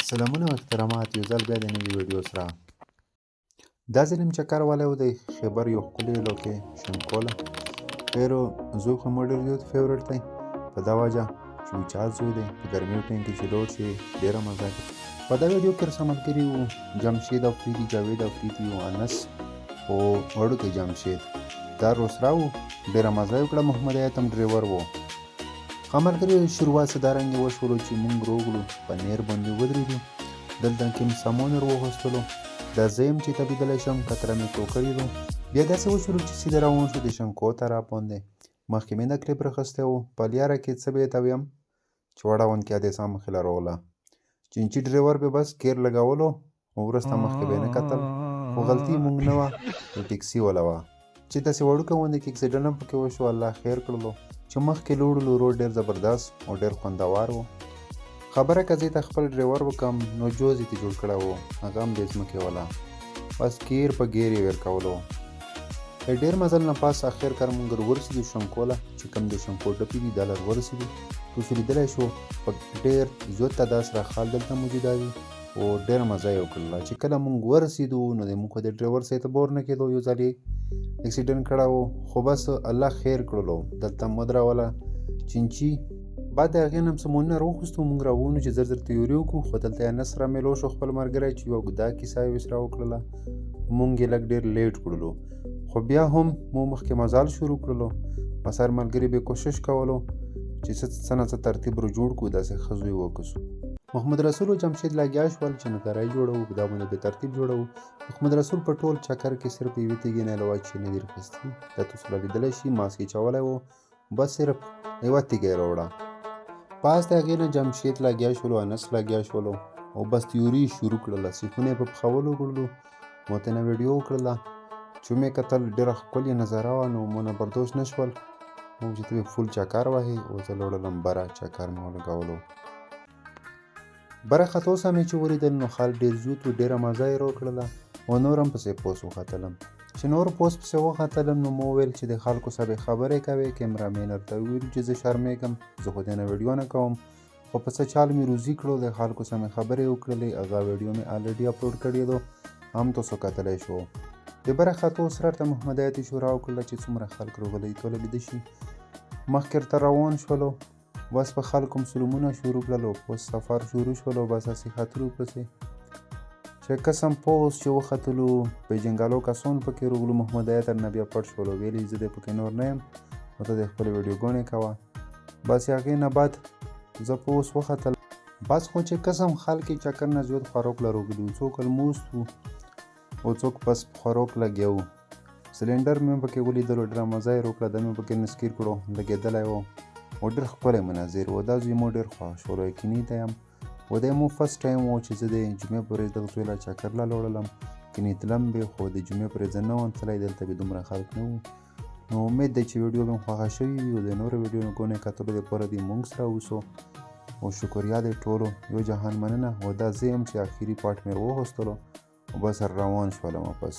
سلامونه او احترامات یو ځل بیا د نوي ویډیو سره. دا ځل هم چکر والی و د خیبر یو ښکلي علاقې شنکو له. خیرو زوی خو مو ډېر زیات فیورټ دی په دا وجه چې اوچات زوی دی په ګرمي ټایم کې چې لوډ شي ډېره مزه کوي. په دا ویډیو کې راسره ملګري وو جمشید افریدي، جاوید افریدي او انس او وړوکی جمشید. دا روسرا وو، ډېره مزه یې وکړه. محمد ایت هم ډریور وو. ښه ملګري شروعات څه دارنګې وشولو چې مونږ روغلو په نیر باندې ودرېدو. دلته کې مې سامان وغوښتلو. دا زه یم چې تبیدلی شم، کتره مې تو کړي دو. بیا داسې وشولو چې سیده روان شو د شنکو طرف باندې. مخکې مې نه کلیپ راخیستی و. په لیاره کې څه به یې ته ویم چې وړاوند کې ادې سا مخې لروله. چینچي ډریور به بس ګیر لګولو او وروسته مخکې به یې نه کتل، خو غلطي مونږ نه وه، د ټیکسي والا وه چې داسې وړوکه غوندې کې اکسیډنټ هم پکې وشو. الله خیر کړلو چې مخکې لوړلو روډ ډېر زبردست او ډېر خوندور و. خبره که زه ته خپل ډریور وکړم نو جوز یې ته جوړ کړی و، هغه هم د ځمکې والا، بس ګیر په ګیر یې ویر کولو. ډېر مزل نه پاس اخر کار مونږ ورسېدو شنکو له، چې کوم د شنکو ډپې دي دا لر ورسېدو. تاسو لیدلی شو په ډېر زیات تعداد سره خال دلته موجوده دي او ډېره مزه یې وکړله. چې کله مونږ ورسېدو نو د مونږ خو د ډریور سره اعتبار نه کېدو، یو ځل یې اکسیډنټ کړی و، خو بس الله خیر کړلو. دلته مو ودروله چینچي. بعد د هغې نه هم سامانونه راوخیستو، مونږ راوونو چې زر زر تیوري وکړو، خو دلته یې انس را میلو شو خپل ملګری چې یوه اوږده کیسه یې ورسره وکړله. مونږ یې لږ ډېر لیټ کړلو، خو بیا هم مو مخکې مزال شروع کړلو. په سر ملګري به کوشش کولو چې څه نه څه ترتیب را جوړ کړو، داسې ښه زوی وکړو. محمد رسول او جمشید لګیا شول چې نندارۍ جوړوو، په دا باندې به ترتیب جوړوو. محمد رسول په ټول چکر کې صرف یوې تیږې نه علاوه چې نه دي راخیستي، دا تاسو لا لیدلی شي، ماسک یې چولی و، بس صرف یوه تیږه یې راوړه. پاس د هغې نه جمشید لګیا شولو، انس لګیا شولو او بس تیوري یې شروع کړله. سیخونه یې په پخولو کړلو، مو ته نه ویډیو وکړله. چې مې کتل ډېره ښکلې نظاره وه، نو مو نه برداشت نه شول چې ته فول چکر وهې او زه لاړلم بره، چکر مې ولګولو. بره خطو سه مې چې ولیدل نو خلک ډېر زیات و، ډېره مزه یې راکړله او نور هم پسې پوس وختلم. چې نور پوس پسې وختلم نو مو وویل چې د خلکو سره بې خبرې کوې. کیمرامین ورته وویل چې زه شرمېږم، زه خو دې نه ویډیو نه کوم، خو په څه چال مې روزي کړو، د خلکو سره مې خبرې وکړلې. هغه ویډیو مې الریډي اپلوډ کړی دو، هم تاسو کتلی شو. د بره خطو سره ورته محمد ایت اشاره وکړله چې څومره خلک راغلي ټوله لیده شي. مخکې ورته روان شولو، بس په خلکو هم سلومونه شروع کړل او بس سفر شروع شولو، بس هسې ختلو پسې. چې قسم پوس چې وختلو پیژنګالو کسان پکې راغلو. محمد ایت نه بیا پټ شولو، ویلې زه دې پکې نور نه یم او ته د خپلې ویډیوګانې کوه. بس هغې نه بعد زه پوس وختل. بس خو چې قسم خلک یې چکر نه زیات خوراک له راغلي وو، څوک الموست وو او څوک بس خوراک لګیا وو. سلنډر مې پکې ولیدلو، ډېره مزه یې راکړه، دا مې پکې نسکیر کړو، لګېدلی و او ډېر ښکلی مناظر و. دا زوی مو ډېر خوښ شولو، یقیني ته یم. و دا مو فرست ټایم و چې زه د جمعې په ورځ دغه زوی له چکر له لاړلم. کني تلم به، خو د جمعې په ورځ زه نه وم تللی، دلته به دومره خلک نه وو. نو امید دی چې ویډیو به مو خوښه شوې وي او د نورو ویډیوګانو کتلو دپاره دې موږ سره اوسو او شکریا دی ټولو، یو جهان مننه. و دا زه یم چې اخري پارټ مې راوغوښتلو او بس روان شولم واپس.